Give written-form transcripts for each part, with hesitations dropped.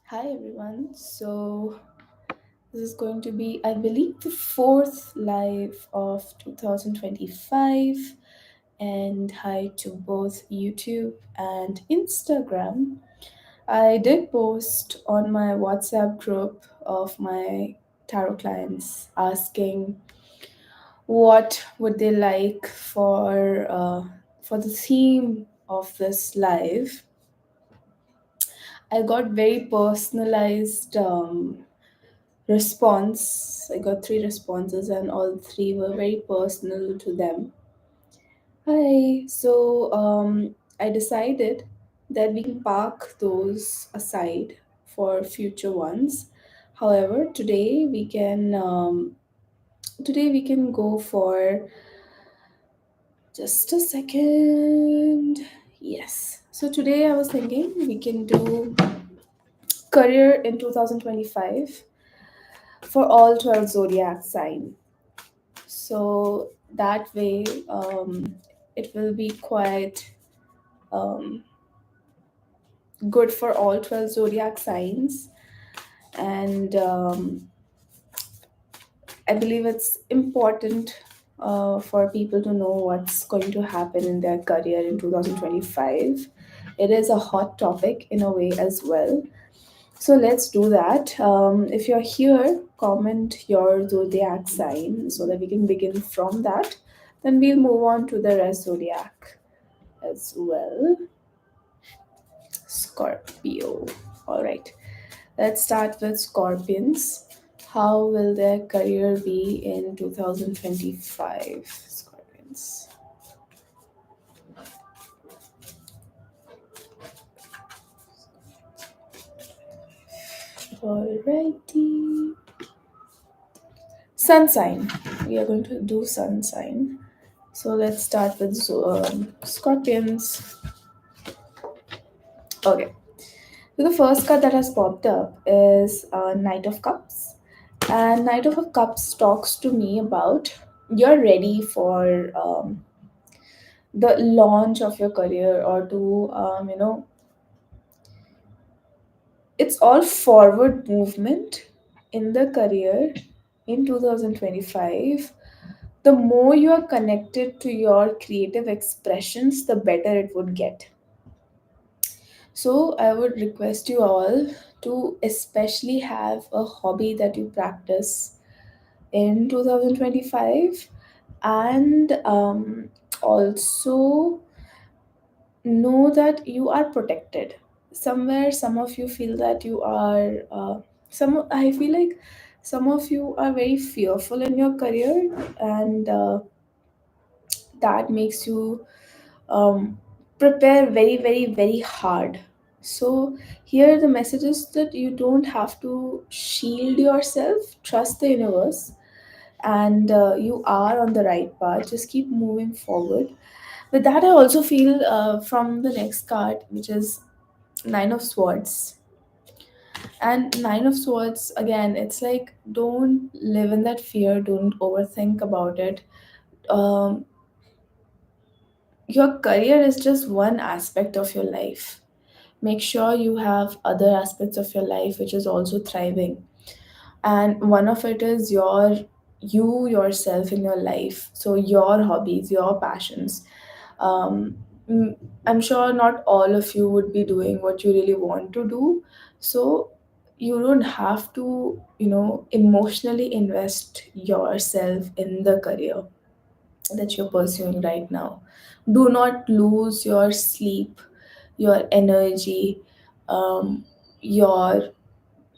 Hi everyone. This is going to be, I believe, the fourth live of 2025. And hi to both YouTube and Instagram. I did post on my WhatsApp group of my tarot clients asking what would they like for the theme of this live. I got very personalized response. I got three responses, and all three were very personal to them. Hi. I decided that we can park those aside for future ones. However, today we can go for just a second. Yes. So today I was thinking we can do career in 2025 for all 12 zodiac sign. So that way, it will be quite um, good for all 12 zodiac signs. And I believe it's important for people to know what's going to happen in their career in 2025. It is a hot topic in a way as well. So let's do that. If you're here, comment your zodiac sign so that we can begin from that. Then we'll move on to the rest zodiac as well. Scorpio. All right. Let's start with Scorpions. How will their career be in 2025? Scorpions. Alrighty. Sun sign. We are going to do sun sign. So let's start with Scorpions. Okay. So the first card that has popped up is Knight of Cups. And Knight of Cups talks to me about you're ready for the launch of your career or to, it's all forward movement in the career in 2025. The more you are connected to your creative expressions, the better it would get. So, I would request you all to especially have a hobby that you practice in 2025, and also know that you are protected. Somewhere, some of you feel that you are, I feel like some of you are very fearful in your career, and that makes you prepare very, very, very hard. So here the message is that you don't have to shield yourself, trust the universe, and you are on the right path. Just keep moving forward. With that, I also feel from the next card, which is Nine of Swords. And Nine of Swords, again, it's like don't live in that fear, don't overthink about it. um, your career is just one aspect of your life. Make sure you have other aspects of your life which is also thriving, and one of it is you yourself in your life, so your hobbies, your passions. um, I'm sure not all of you would be doing what you really want to do, so you don't have to emotionally invest yourself in the career that you're pursuing right now. Do not lose your sleep, your energy, um, your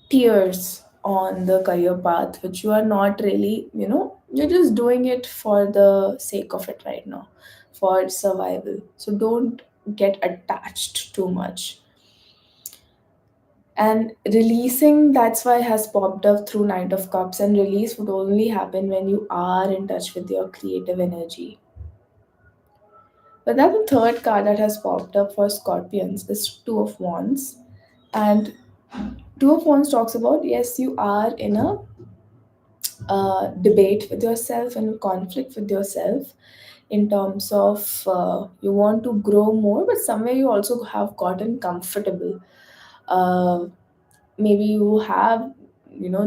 tears on the career path, which you are not really, you're just doing it for the sake of it right now, for survival. So don't get attached too much. And releasing, that's why has popped up through Knight of Cups, and release would only happen when you are in touch with your creative energy. But then the third card that has popped up for Scorpions is Two of Wands. And Two of Wands talks about, yes, you are in a debate with yourself and conflict with yourself in terms of you want to grow more, but somewhere you also have gotten comfortable. Uh, maybe you have,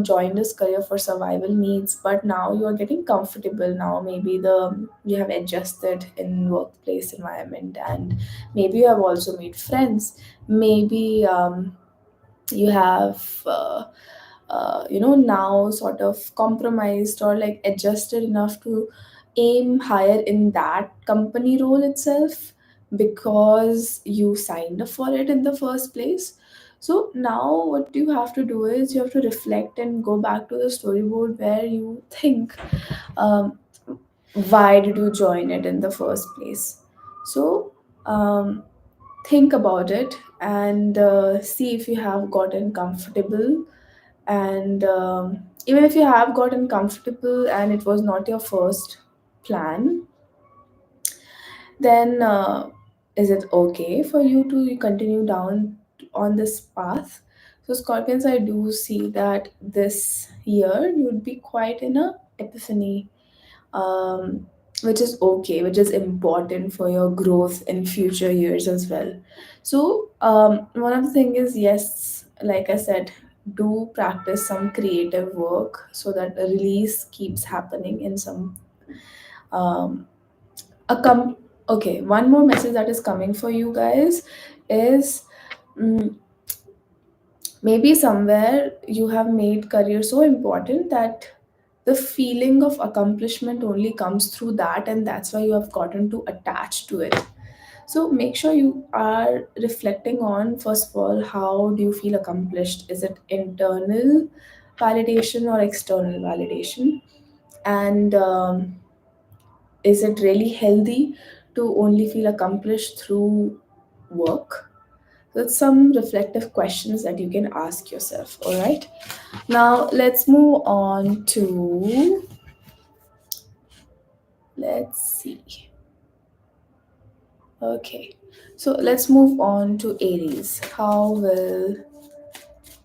joined this career for survival needs, but now you are getting comfortable. Now maybe the you have adjusted in workplace environment, and maybe you have also made friends. Maybe you have now sort of compromised or like adjusted enough to aim higher in that company role itself, because you signed up for it in the first place. So now what you have to do is you have to reflect and go back to the storyboard where you think, um, why did you join it in the first place. So think about it, and see if you have gotten comfortable. And even if you have gotten comfortable and it was not your first plan, then is it okay for you to continue down on this path? So Scorpions, I do see that this year you'd be quite in a epiphany, um, which is okay, which is important for your growth in future years as well. So, one of the thing is, yes, like I said, do practice some creative work so that the release keeps happening in some um, a Okay, one more message that is coming for you guys is, mm, maybe somewhere you have made career so important that the feeling of accomplishment only comes through that, and that's why you have gotten too attached to it. So make sure you are reflecting on, first of all, how do you feel accomplished? Is it internal validation or external validation? And is it really healthy to only feel accomplished through work? That's some reflective questions that you can ask yourself. All right. Now let's move on to, let's see. Okay. So let's move on to Aries. How will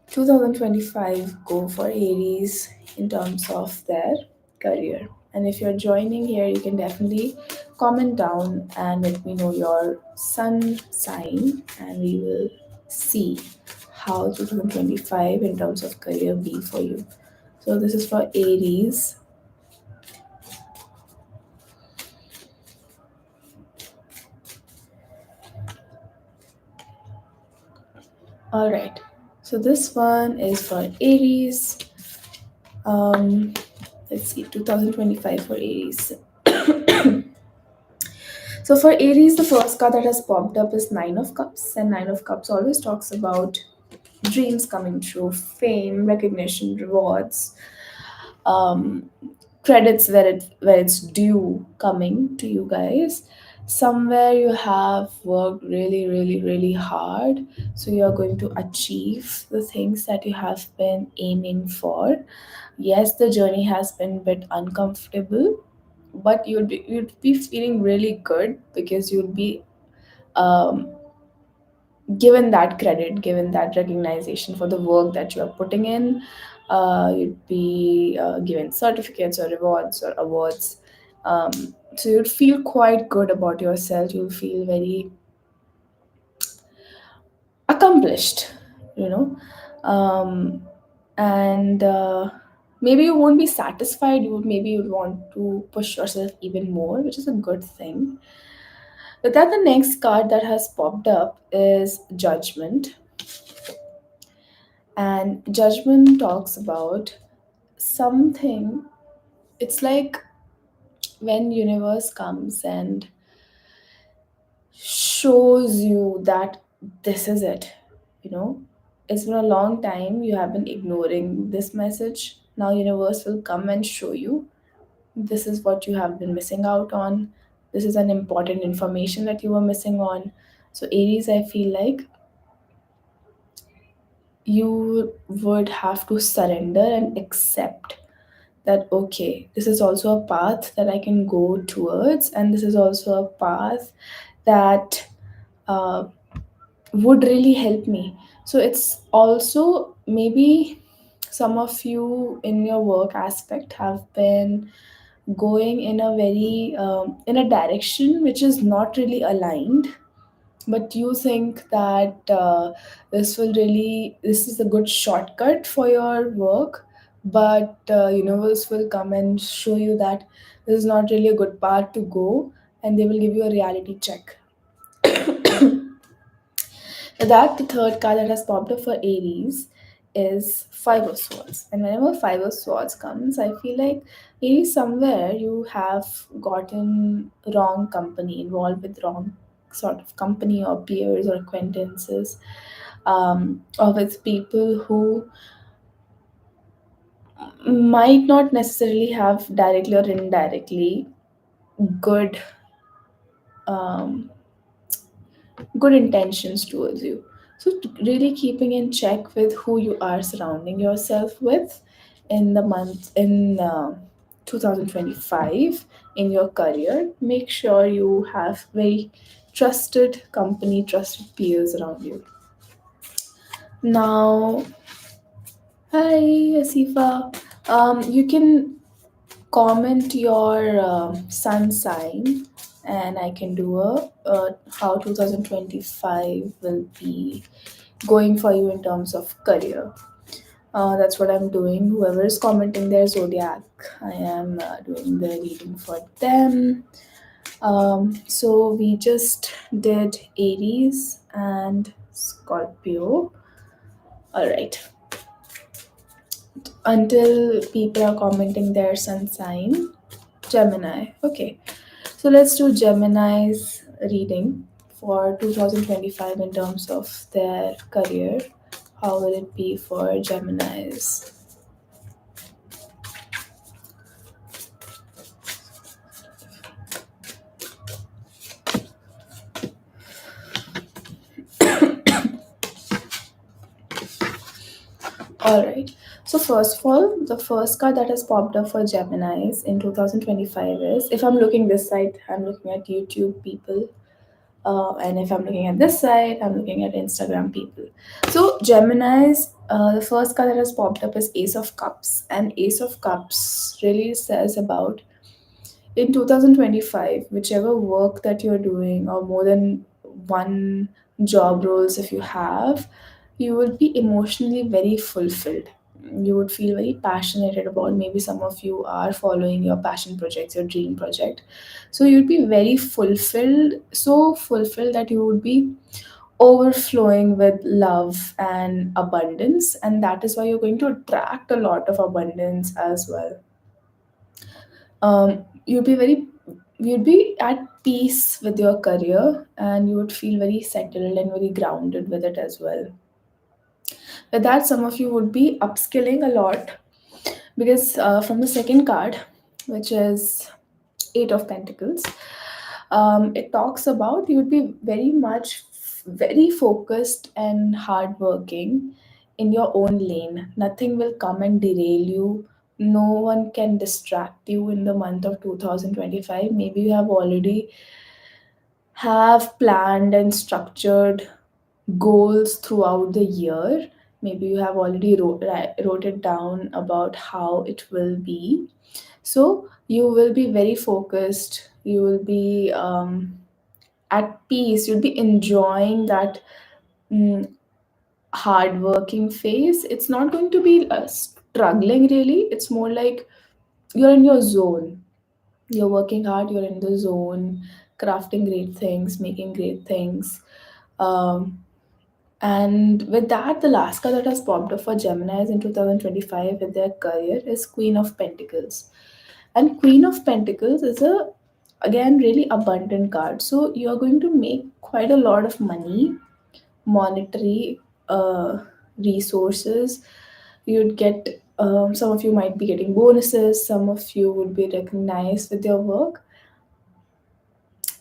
2025 go for Aries in terms of their career? And if you're joining here, you can definitely comment down and let me know your sun sign, and we will see how 2025 in terms of career be for you. So this is for Aries. All right. So this one is for Aries. Um, let's see, 2025 for Aries. So for Aries, the first card that has popped up is Nine of Cups, and Nine of Cups always talks about dreams coming true, fame, recognition, rewards, um, credits where it's due coming to you guys. Somewhere you have worked really, really, really hard, so you are going to achieve the things that you have been aiming for. Yes, the journey has been a bit uncomfortable, but you'd be feeling really good because you'll be um, given that credit, given that recognition for the work that you are putting in. You'd be given certificates or rewards or awards. So you'd feel quite good about yourself. You'll feel very accomplished, you know. Um, and maybe you won't be satisfied. Maybe you'd want to push yourself even more, which is a good thing. But then the next card that has popped up is Judgment. And Judgment talks about something. It's like when universe comes and shows you that this is it. You know, it's been a long time you have been ignoring this message. Now universe will come and show you this is what you have been missing out on. This is an important information that you were missing on. So Aries, I feel like you would have to surrender and accept that, okay, this is also a path that I can go towards, and this is also a path that uh, would really help me. So it's also maybe some of you in your work aspect have been going in a very in a direction which is not really aligned but you think that this is a good shortcut for your work, but universe will come and show you that this is not really a good path to go, and they will give you a reality check. That the third card that has popped up for Aries is Five of Swords. And whenever Five of Swords comes, I feel like Aries, somewhere you have gotten wrong company, involved with wrong sort of company or peers or acquaintances, or with people who might not necessarily have directly or indirectly good um, good intentions towards you. So, really keeping in check with who you are surrounding yourself with in the month in 2025 in your career. Make sure you have very trusted company, trusted peers around you. Now, hi, Asifa. You can comment your sun sign, and I can do a how 2025 will be going for you in terms of career. That's what I'm doing. Whoever is commenting their zodiac, I am doing the reading for them. So we just did Aries and Scorpio. All right. Until people are commenting their sun sign, Gemini. Okay. So let's do Gemini's reading for 2025 in terms of their career. How will it be for Gemini's? All right. So first of all, the first card that has popped up for Gemini's in 2025 is, if I'm looking this side, I'm looking at YouTube people. And if I'm looking at this side, I'm looking at Instagram people. So Gemini's, the first card that has popped up is Ace of Cups, and Ace of Cups really says about in 2025, whichever work that you're doing, or more than one job roles if you have, you will be emotionally very fulfilled. You would feel very passionate about, maybe some of you are following your passion projects, your dream project. So you'd be very fulfilled, so fulfilled that you would be overflowing with love and abundance, and that is why you're going to attract a lot of abundance as well. You'd be very, you'd be at peace with your career, and you would feel very settled and very grounded with it as well. With that, some of you would be upskilling a lot, because from the second card, which is Eight of Pentacles, it talks about you would be very much very focused and hardworking in your own lane. Nothing will come and derail you. No one can distract you in the month of 2025. Maybe you have already have planned and structured goals throughout the year. Maybe you have already wrote it down about how it will be. So you will be very focused. You will be at peace. You'll be enjoying that mm, hard working phase. It's not going to be struggling really. It's more like you're in your zone. You're working hard. You're in the zone, crafting great things, making great things. Um, And with that, the last card that has popped up for Geminis in 2025 with their career is Queen of Pentacles. And Queen of Pentacles is a, again, really abundant card. So you're going to make quite a lot of money, monetary resources. You'd get, some of you might be getting bonuses, some of you would be recognized with your work.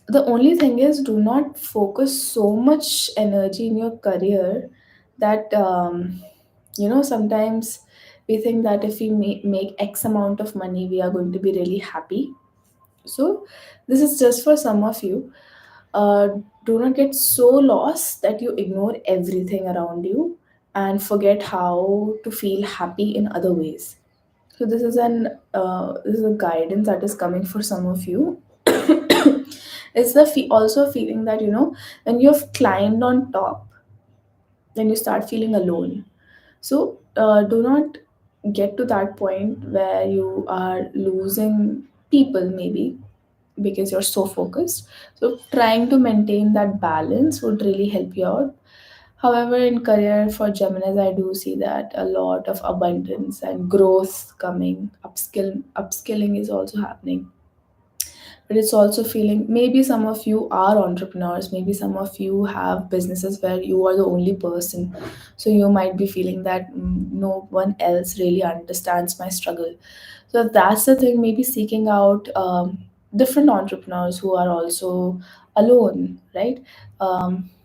The only thing is, do not focus so much energy in your career that sometimes we think that if we make x amount of money, we are going to be really happy. So this is just for some of you. uh, do not get so lost that you ignore everything around you and forget how to feel happy in other ways. So this is a guidance that is coming for some of you. It's the also feeling that, when you've climbed on top, then you start feeling alone. So do not get to that point where you are losing people, maybe because you're so focused. So trying to maintain that balance would really help you out. However, in career for Geminis, I do see that a lot of abundance and growth coming. Upskilling is also happening, but it's also feeling, maybe some of you are entrepreneurs, maybe some of you have businesses where you are the only person, so you might be feeling that, no one else really understands my struggle. So that's the thing, maybe seeking out different entrepreneurs who are also alone, right?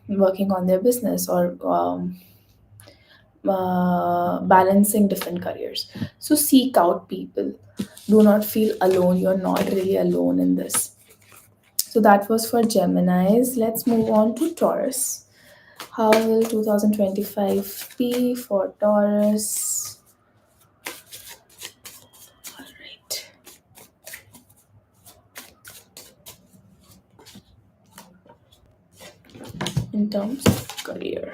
Working on their business, or balancing different careers. So seek out people. Do not feel alone. You're not really alone in this. So that was for Geminis. Let's move on to Taurus. How will 2025 be for Taurus? Right. In terms of career.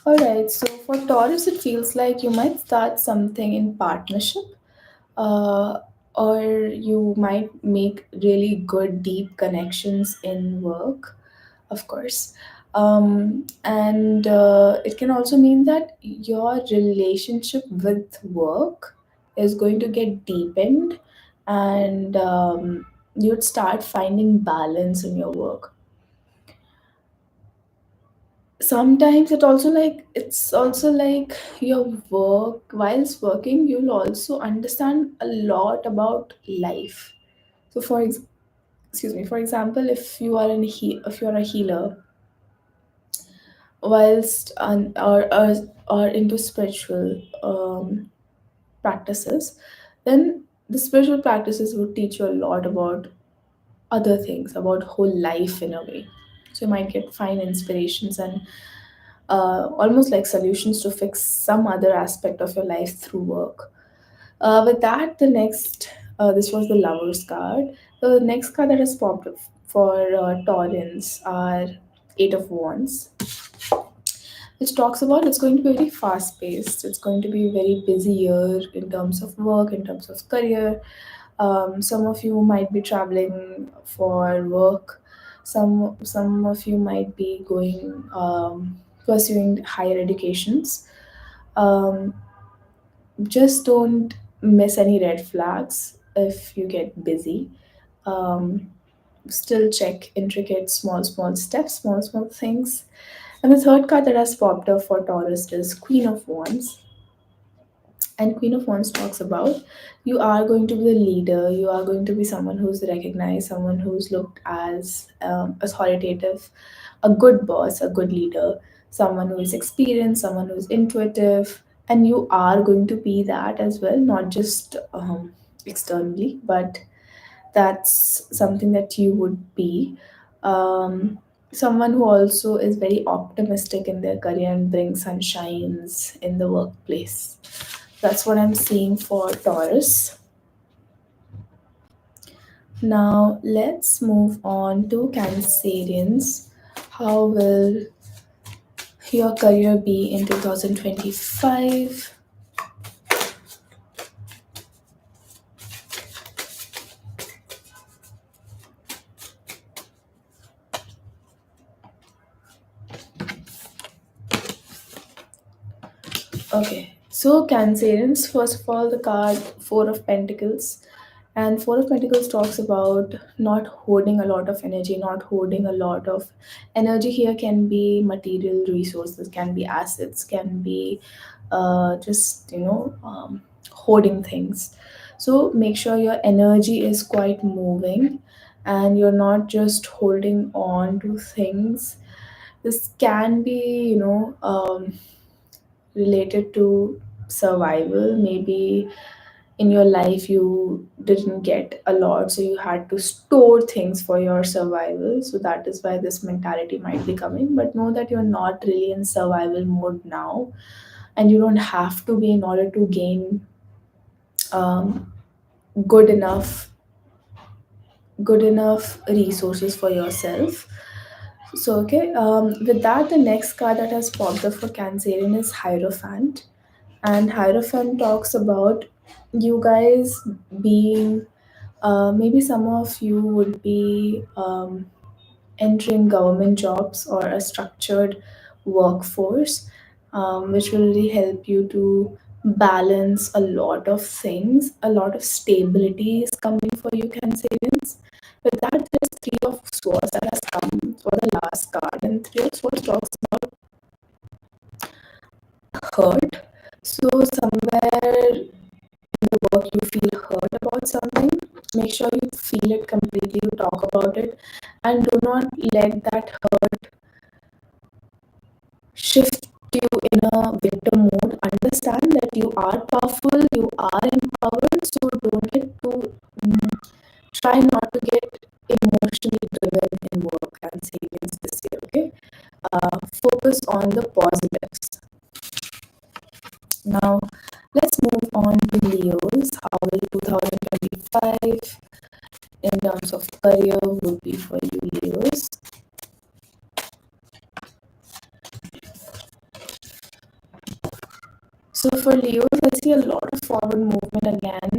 Alright, so for Taurus, it feels like you might start something in partnership, uh, or you might make really good, deep connections in work, of course. And it can also mean that your relationship with work is going to get deepened, and you'd start finding balance in your work. Sometimes it's also like your work, whilst working you'll also understand a lot about life. So excuse me, for example, if you're a healer, whilst or into spiritual practices, then the spiritual practices would teach you a lot about other things, about whole life in a way. So you might get fine inspirations and almost like solutions to fix some other aspect of your life through work. With that, this was the Lovers card. The next card that has popped up for Taurans are Eight of Wands, which talks about it's going to be very fast paced. It's going to be a very busy year in terms of work, in terms of career. Some of you might be traveling for work. Some of you might be going pursuing higher educations. Um, just don't miss any red flags if you get busy. Um, Still check intricate small steps, small things. And the third card that has popped up for Taurus is Queen of Wands. And Queen of Wands talks about you are going to be the leader, you are going to be someone who's recognized, someone who's looked as authoritative, a good boss, a good leader, someone who is experienced, someone who's intuitive, and you are going to be that as well, not just externally, but that's something that you would be. Um, Someone who also is very optimistic in their career and brings sunshines in the workplace. That's what I'm seeing for Taurus. Now let's move on to Cancerians. How will your career be in 2025? Okay, so Cancerians, first of all, the card Four of Pentacles. And Four of Pentacles talks about not hoarding a lot of energy, not hoarding a lot of energy. Here can be material resources, can be assets, can be just, hoarding things. So make sure your energy is quite moving and you're not just holding on to things. This can be, related to survival. Maybe in your life you didn't get a lot, so you had to store things for your survival. So that is why this mentality might be coming. But know that you're not really in survival mode now, and you don't have to be in order to gain um, good enough good enough resources for yourself. So, okay, with that, the next card that has popped up for Cancerian is Hierophant. And Hierophant talks about you guys being, maybe some of you would be entering government jobs or a structured workforce, which will really help you to balance a lot of things. A lot of stability is coming for you, Cancerians. With that, there's Three of Swords that has come for the last card, and Three of Swords talks about hurt. So, somewhere work you feel hurt about something, make sure you feel it completely, you talk about it, and do not let that hurt shift you in a victim mode. Understand that you are powerful, you are empowered, so don't get too try not to get emotionally driven in work and savings this year. Okay, focus on the positives. Now let's move on to Leos. How will 2025 in terms of career would be for you, Leos? So for Leos, I see a lot of forward movement again.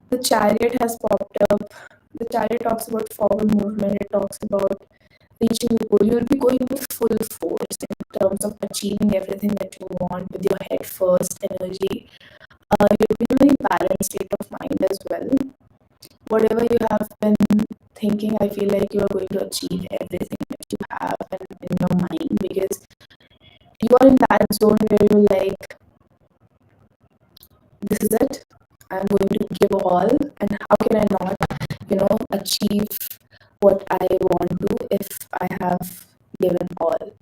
The Chariot has popped up. The Chariot talks about forward movement. It talks about reaching the goal. You'll be going with full force in terms of achieving everything that you want with your head first energy. You'll be in a very balanced state of mind as well. Whatever you have been thinking, I feel like you are going to achieve everything that you have in your mind, because you are in that zone where you're like, this is it, I'm going to give all, and how can I not, achieve what I want to if I have given all.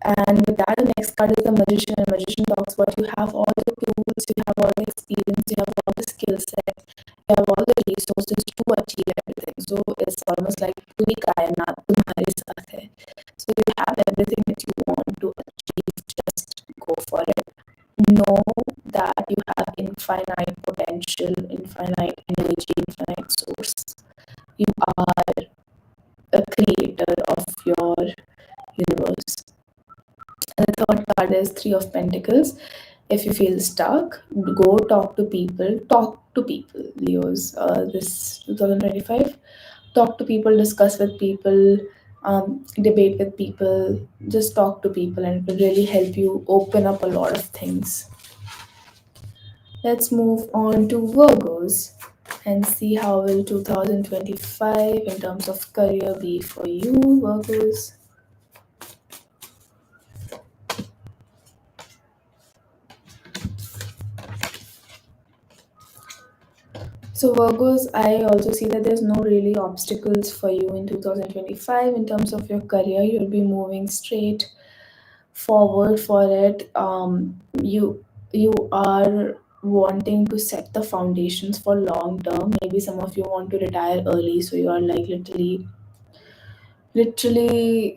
And with that, the next card is the Magician. And Magician talks about you have all the tools, you have all the experience, you have all the skill set, you have all the resources to achieve everything. So it's almost like पूरी कायनात तुम्हारे साथ है. So you have everything that you want to achieve. Just go for it. Know that you have infinite potential, infinite energy, infinite source. You are a creator of your universe. And the third card is Three of Pentacles. If you feel stuck, go talk to people. Talk to people, Leos. This 2025. Talk to people, discuss with people, debate with people. Just talk to people, and it will really help you open up a lot of things. Let's move on to Virgos and see how will 2025 in terms of career be for you, Virgos. So Virgos, I also see that there's no really obstacles for you in 2025 in terms of your career. You'll be moving straight forward for it. You are wanting to set the foundations for long term. Maybe some of you want to retire early, so you are like literally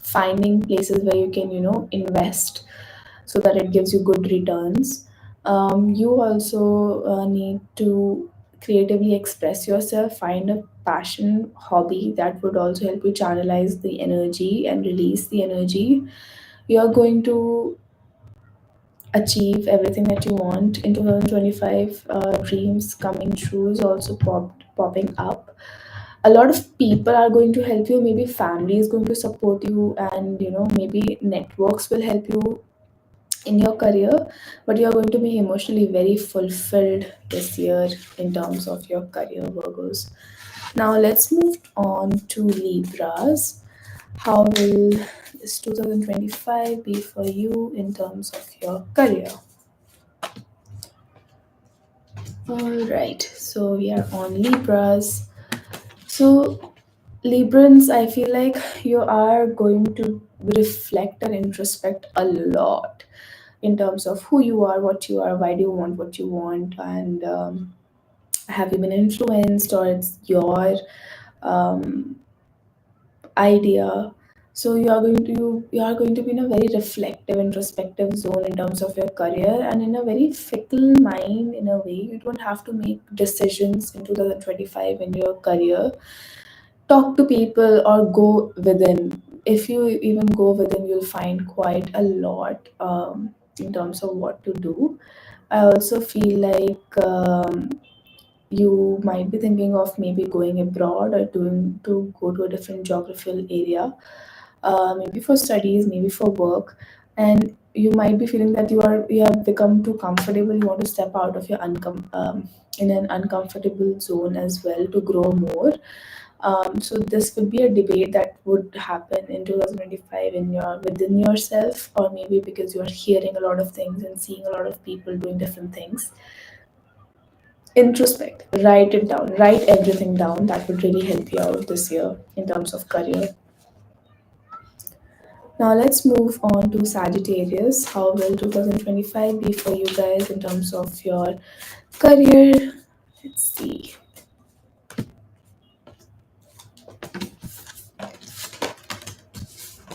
finding places where you can invest so that it gives you good returns. You also need to creatively express yourself, find a passion hobby that would also help you channelize the energy and release the energy. You're going to achieve everything that you want in 2025. Dreams coming true is also popping up. A lot of people are going to help you. Maybe family is going to support you, and maybe networks will help you in your career, but you're going to be emotionally very fulfilled this year in terms of your career, Virgos. Now let's move on to Libras. How will this 2025 be for you in terms of your career? All right, so we are on Libras. So Librans, I feel like you are going to reflect and introspect a lot in terms of who you are, what you are, why do you want what you want, and have you been influenced, or it's your um, idea. So you are going to be in a very reflective, introspective zone in terms of your career, and in a very fickle mind in a way. You don't have to make decisions in 2025 in your career. Talk to people or go within. If you even go within, you'll find quite a lot in terms of what to do. I also feel like you might be thinking of maybe going abroad or doing to go to a different geographical area, maybe for studies, maybe for work, and you might be feeling that you have become too comfortable. You want to step out of your in an uncomfortable zone as well to grow more. So this would be a debate that would happen in 2025 in your within yourself, or maybe because you are hearing a lot of things and seeing a lot of people doing different things. Introspect, write it down, write everything down. That would really help you out this year in terms of career. Now let's move on to Sagittarius. How will 2025 be for you guys in terms of your career? Let's see.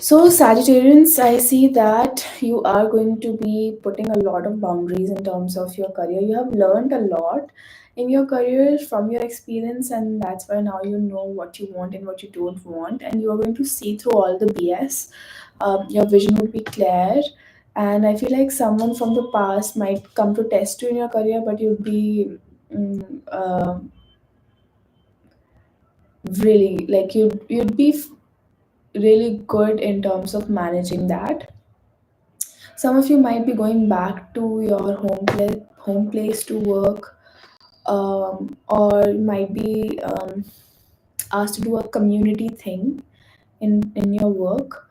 So, Sagittarians, I see that you are going to be putting a lot of boundaries in terms of your career. You have learned a lot in your career from your experience, and that's why now you know what you want and what you don't want, and you are going to see through all the BS. Your vision would be clear, and I feel like someone from the past might come to test you in your career, but you'd be really like you'd be really good in terms of managing that. Some of you might be going back to your home place to work, or you might be asked to do a community thing in your work,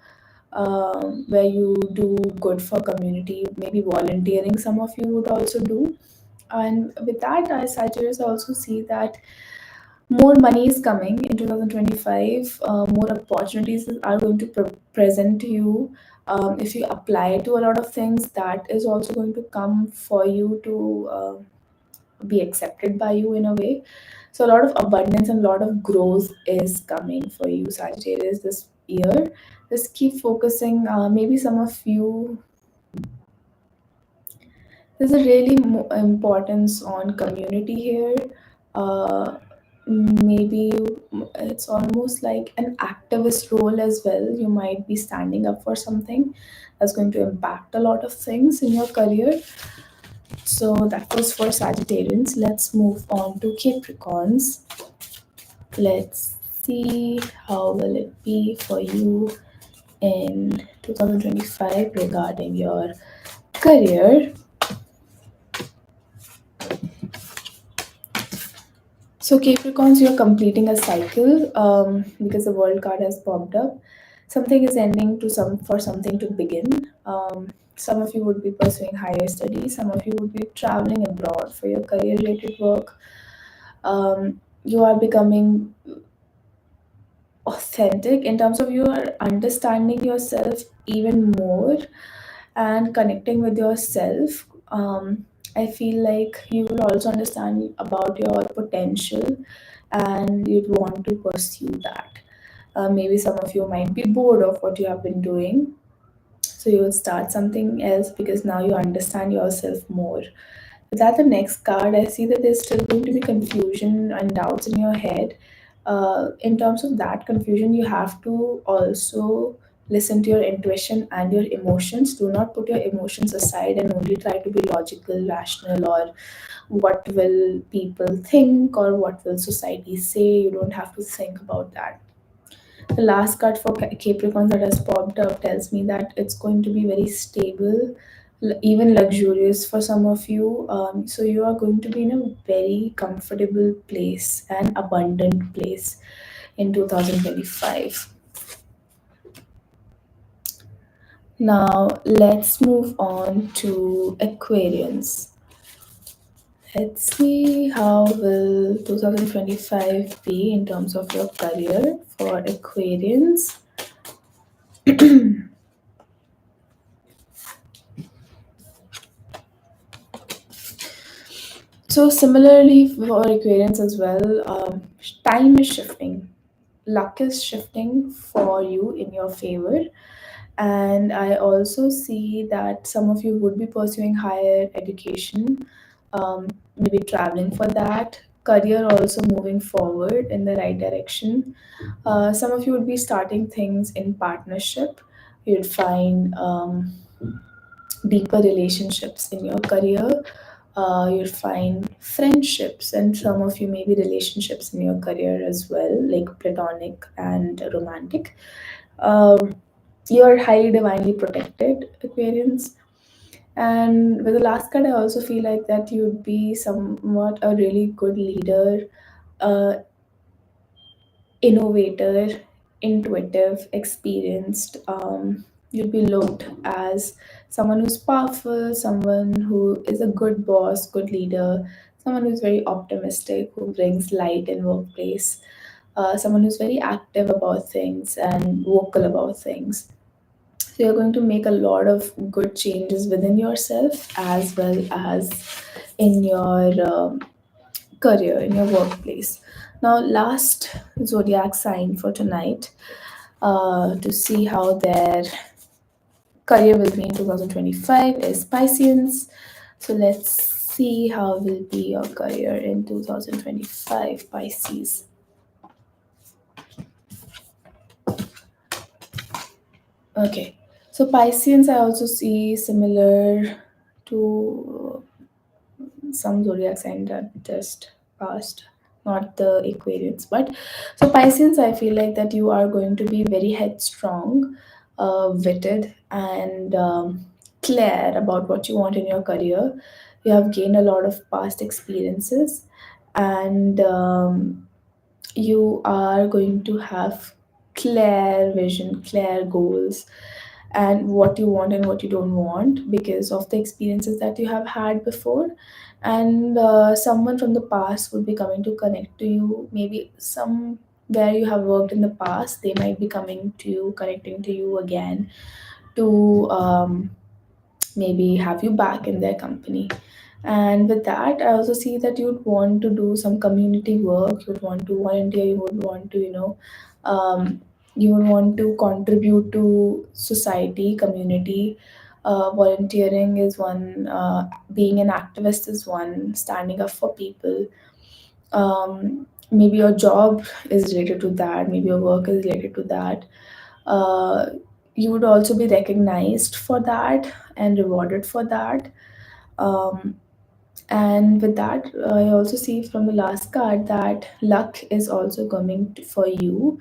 where you do good for community. Maybe volunteering. Some of you would also do, and with that, I suggest also see that more money is coming in 2025. More opportunities are going to present to you. If you apply to a lot of things, that is also going to come for you to be accepted by you in a way. So a lot of abundance and a lot of growth is coming for you, Sagittarius, this year. Just keep focusing. Maybe some of you, there's a really importance on community here. Uh, Maybe it's almost like an activist role as well. You might be standing up for something that's going to impact a lot of things in your career. So that was for Sagittarians. Let's move on to Capricorns. Let's see how will it be for you in 2025 regarding your career. So Capricorns, you're completing a cycle because the World card has popped up. Something is ending to some for something to begin. Some of you would be pursuing higher studies. Some of you would be traveling abroad for your career-related work. You are becoming authentic in terms of you are understanding yourself even more and connecting with yourself. I feel like you will also understand about your potential and you'd want to pursue that. Maybe some of you might be bored of what you have been doing, so you will start something else because now you understand yourself more. Without the next card, I see that there's still going to be confusion and doubts in your head. In terms of that confusion, you have to also listen to your intuition and your emotions. Do not put your emotions aside and only try to be logical, rational, or what will people think or what will society say. You don't have to think about that. The last card for Capricorn that has popped up tells me that it's going to be very stable, even luxurious for some of you. So you are going to be in a very comfortable place and abundant place in 2025. Now let's move on to Aquarians. Let's see how will 2025 be in terms of your career for Aquarians. So similarly for Aquarians as well, time is shifting. luck is shifting for you in your favor. And I also see that some of you would be pursuing higher education, maybe traveling for that. Career also moving forward in the right direction. Some of you would be starting things in partnership. You'd find deeper relationships in your career. You'll find friendships, and some of you maybe relationships in your career as well, like platonic and romantic. Um, you're highly divinely protected, Aquarians. And with the last card, I also feel like that you'd be somewhat a really good leader, uh, innovator, intuitive, experienced. You'd be looked as someone who's powerful, someone who is a good boss, good leader, someone who's very optimistic, who brings light in workplace, someone who's very active about things and vocal about things. So you're going to make a lot of good changes within yourself as well as in your career, in your workplace. Now, last zodiac sign for tonight, to see how their career will be in 2025 is Pisces. So let's see how will be your career in 2025, Pisces. Okay, so Pisces I also see similar to some zodiac sign that just passed, not the Aquarians. But so Pisces, I feel like that you are going to be very headstrong, witted, and clear about what you want in your career. You have gained a lot of past experiences, and you are going to have clear vision, clear goals, and what you want and what you don't want because of the experiences that you have had before. And someone from the past would be coming to connect to you, maybe some where you have worked in the past, they might be coming to you, connecting to you again to maybe have you back in their company. And with that, I also see that you'd want to do some community work, you'd want to volunteer, you would want to, you would want to contribute to society, community. Volunteering is one, being an activist is one, standing up for people. Maybe your job is related to that, maybe your work is related to that. uh, you would also be recognized for that and rewarded for that. Um, and with that, I also see from the last card that luck is also coming for you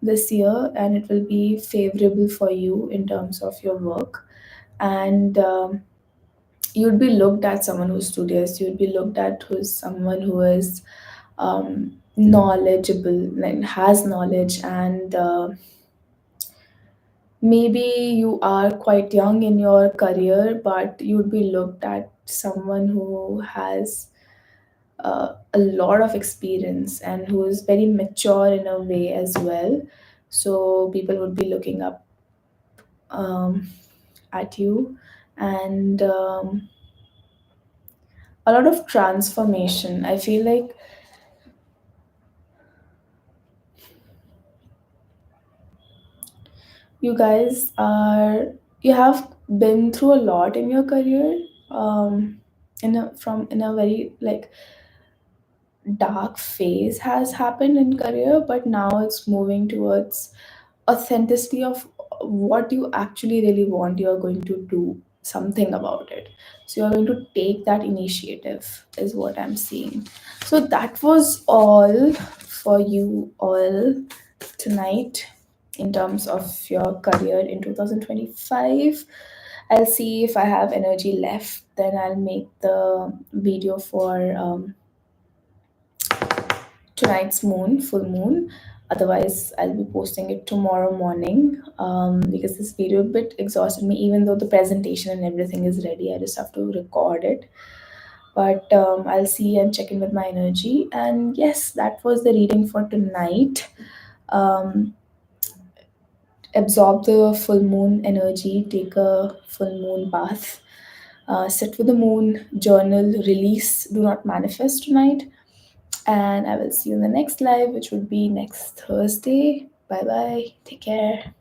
this year, and it will be favorable for you in terms of your work. And you'd be looked at someone who's studious. You'd be looked at who's someone who is knowledgeable and has knowledge, and maybe you are quite young in your career, but you'd be looked at someone who has a lot of experience and who is very mature in a way as well. So people would be looking up um, at you, and a lot of transformation. I feel like you guys are, you have been through a lot in your career, in a very like dark phase has happened in career, but now it's moving towards authenticity of what you actually really want. You're going to do something about it, so you're going to take that initiative is what I'm seeing. So that was all for you all tonight in terms of your career in 2025. I'll see if I have energy left, then I'll make the video for tonight's moon, full moon. Otherwise, I'll be posting it tomorrow morning, because this video a bit exhausted me. Even though the presentation and everything is ready, I just have to record it. But I'll see and check in with my energy. And yes, that was the reading for tonight. Um, Absorb the full moon energy, take a full moon bath, sit with the moon, journal, release, do not manifest tonight. And I will see you in the next live, which would be next Thursday. Bye bye. Take care.